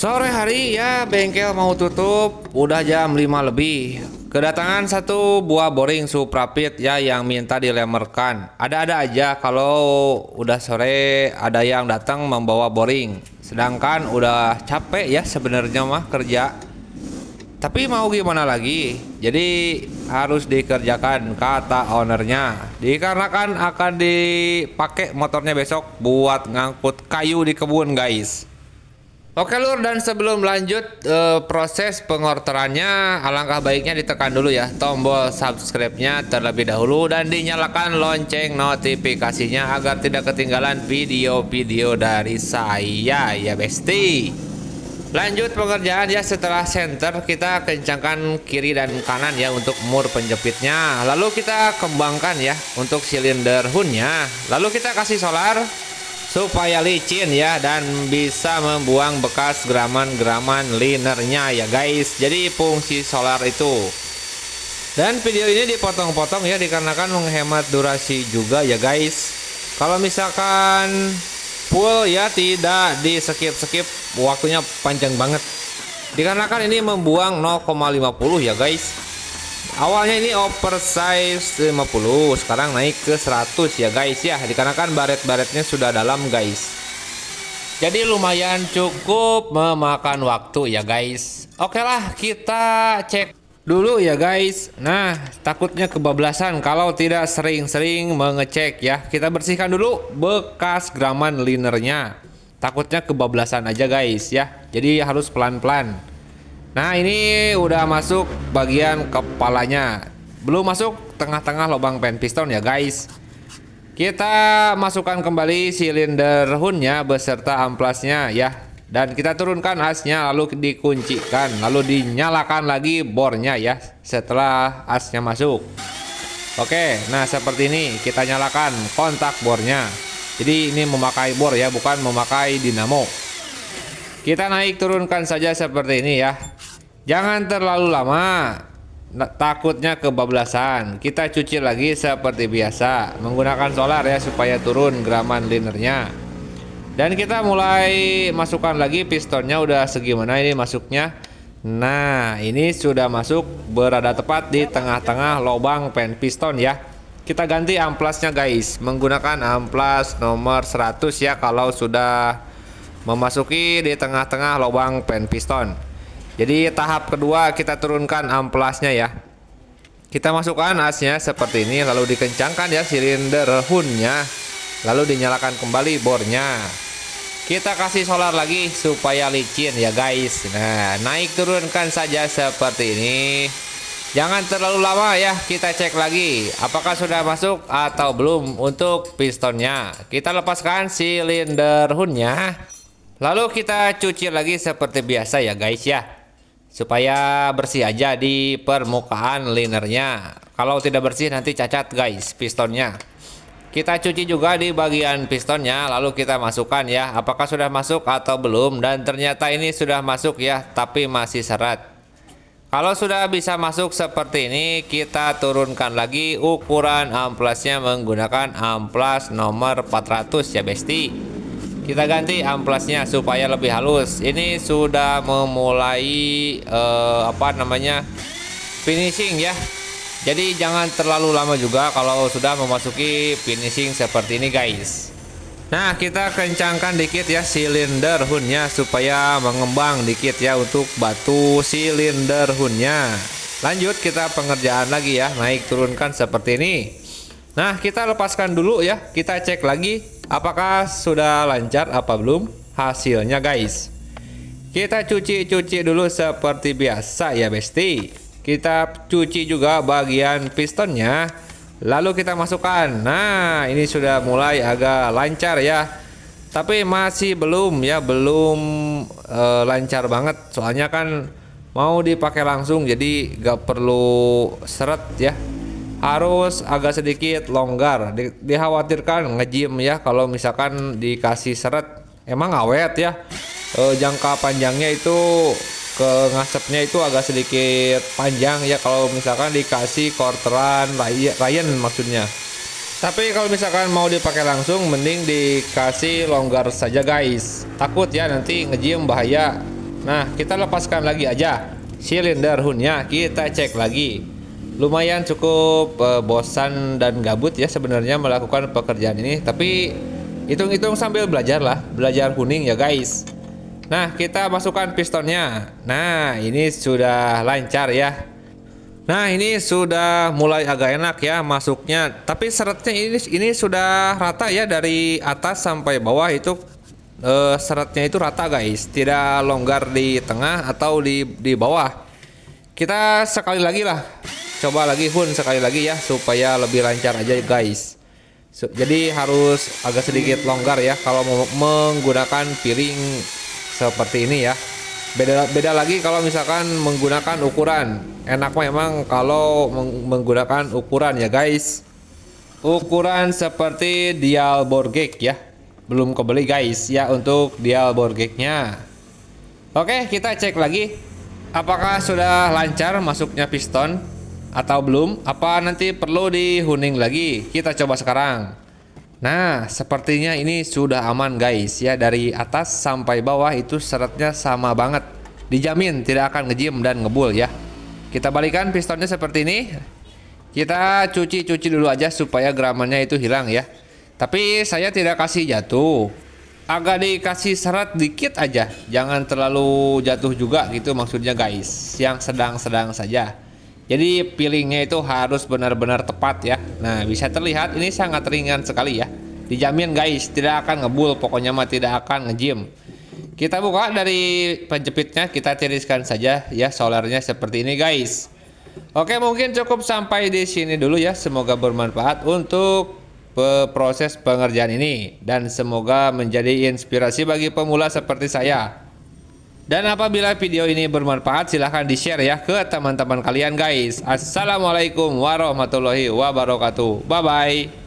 Sore hari ya bengkel mau tutup, udah jam 5 lebih. Kedatangan satu buah boring Suprapit ya yang minta dilemerkan. Ada-ada aja kalau udah sore ada yang datang membawa boring. Sedangkan udah capek ya sebenarnya mah kerja. Tapi mau gimana lagi? Jadi harus dikerjakan kata ownernya. Dikarenakan akan dipakai motornya besok buat ngangkut kayu di kebun guys. Oke lur, dan sebelum lanjut proses pengorderannya, alangkah baiknya ditekan dulu ya tombol subscribe-nya terlebih dahulu dan dinyalakan lonceng notifikasinya agar tidak ketinggalan video-video dari saya ya besti. Lanjut pengerjaan ya, setelah center kita kencangkan kiri dan kanan ya untuk mur penjepitnya. Lalu kita kembangkan ya untuk silinder hoodnya. Lalu kita kasih solar supaya licin ya dan bisa membuang bekas geraman-geraman linernya ya guys. Jadi fungsi solar itu. Dan video ini dipotong-potong ya dikarenakan menghemat durasi juga ya guys. Kalau misalkan full ya tidak di skip-skip, waktunya panjang banget. Dikarenakan ini membuang 0,50 ya guys. Awalnya ini oversize 50, sekarang naik ke 100 ya guys ya. Dikarenakan baret-baretnya sudah dalam guys. Jadi lumayan cukup memakan waktu ya guys. Oke lah, kita cek dulu ya guys. Nah, takutnya kebablasan kalau tidak sering-sering mengecek ya. Kita bersihkan dulu bekas geraman linernya. Takutnya kebablasan aja guys ya. Jadi harus pelan-pelan. Nah, ini udah masuk bagian kepalanya. Belum masuk tengah-tengah lubang pen piston ya guys. Kita masukkan kembali silinder hoodnya beserta amplasnya ya. Dan kita turunkan asnya lalu dikuncikan. Lalu dinyalakan lagi bornya ya setelah asnya masuk. Oke, nah seperti ini kita nyalakan kontak bornya. Jadi ini memakai bor ya, bukan memakai dinamo. Kita naik turunkan saja seperti ini ya. Jangan terlalu lama, takutnya kebablasan. Kita cuci lagi seperti biasa menggunakan solar ya supaya turun geraman linernya. Dan kita mulai masukkan lagi pistonnya. Udah segimana ini masuknya. Nah, ini sudah masuk berada tepat di tengah-tengah lubang pen piston ya. Kita ganti amplasnya guys menggunakan amplas nomor 100 ya kalau sudah memasuki di tengah-tengah lubang pen piston. Jadi tahap kedua kita turunkan amplasnya ya. Kita masukkan asnya seperti ini lalu dikencangkan ya silinder hoodnya. Lalu dinyalakan kembali bornya. Kita kasih solar lagi supaya licin ya guys. Nah, naik turunkan saja seperti ini. Jangan terlalu lama ya, kita cek lagi apakah sudah masuk atau belum untuk pistonnya. Kita lepaskan silinder hoodnya. Lalu kita cuci lagi seperti biasa ya guys ya. Supaya bersih aja di permukaan linernya. Kalau tidak bersih nanti cacat guys pistonnya. Kita cuci juga di bagian pistonnya. Lalu kita masukkan ya apakah sudah masuk atau belum. Dan ternyata ini sudah masuk ya, tapi masih seret. Kalau sudah bisa masuk seperti ini, kita turunkan lagi ukuran amplasnya menggunakan amplas nomor 400 ya besti. Kita ganti amplasnya supaya lebih halus. Ini sudah memulai finishing ya. Jadi jangan terlalu lama juga kalau sudah memasuki finishing seperti ini guys. Nah, kita kencangkan dikit ya silinder hoodnya supaya mengembang dikit ya untuk batu silinder hoodnya. Lanjut kita pengerjaan lagi ya, naik turunkan seperti ini. Nah, kita lepaskan dulu ya. Kita cek lagi apakah sudah lancar apa belum hasilnya guys. Kita cuci-cuci dulu seperti biasa ya besti. Kita cuci juga bagian pistonnya. Lalu kita masukkan. Nah, ini sudah mulai agak lancar ya. Tapi masih belum ya, belum lancar banget. Soalnya kan mau dipakai langsung jadi gak perlu seret ya. Harus agak sedikit longgar. Dikhawatirkan ngejim ya kalau misalkan dikasih seret. Emang awet ya. Jangka panjangnya itu ke ngasepnya itu agak sedikit panjang ya kalau misalkan dikasih quarteran Ryan maksudnya. Tapi kalau misalkan mau dipakai langsung mending dikasih longgar saja guys. Takut ya nanti ngejim bahaya. Nah, kita lepaskan lagi aja silinder hunnya, kita cek lagi. Lumayan cukup bosan dan gabut ya sebenarnya melakukan pekerjaan ini, tapi hitung-hitung sambil belajar lah, belajar kuning ya guys. Nah, kita masukkan pistonnya. Nah, ini sudah lancar ya. Nah, ini sudah mulai agak enak ya masuknya. Tapi seratnya ini sudah rata ya dari atas sampai bawah itu seratnya itu rata guys. Tidak longgar di tengah atau di bawah. Kita sekali lagi lah. Coba lagi Hun sekali lagi ya supaya lebih lancar aja guys. Jadi harus agak sedikit longgar ya kalau mau menggunakan piring seperti ini ya. Beda lagi kalau misalkan menggunakan ukuran. Enak memang kalau menggunakan ukuran ya guys. Ukuran seperti dial Borgek ya. Belum kebeli guys ya untuk dial Borgeknya. Oke, kita cek lagi. Apakah sudah lancar masuknya piston atau belum? Apa nanti perlu dihuning lagi? Kita coba sekarang. Nah, sepertinya ini sudah aman guys ya, dari atas sampai bawah itu seratnya sama banget. Dijamin tidak akan ngejim dan ngebul ya. Kita balikan pistonnya seperti ini. Kita cuci dulu aja supaya geramannya itu hilang ya. Tapi saya tidak kasih jatuh. Agak dikasih serat dikit aja. Jangan terlalu jatuh juga gitu maksudnya guys. Yang sedang-sedang saja. Jadi peelingnya itu harus benar-benar tepat ya. Nah, bisa terlihat ini sangat ringan sekali ya. Dijamin guys, tidak akan ngebul, pokoknya mah tidak akan ngejim. Kita buka dari penjepitnya, kita tiriskan saja ya solarnya seperti ini guys. Oke, mungkin cukup sampai di sini dulu ya. Semoga bermanfaat untuk proses pengerjaan ini dan semoga menjadi inspirasi bagi pemula seperti saya. Dan apabila video ini bermanfaat silahkan di-share ya ke teman-teman kalian guys. Assalamualaikum warahmatullahi wabarakatuh. Bye bye.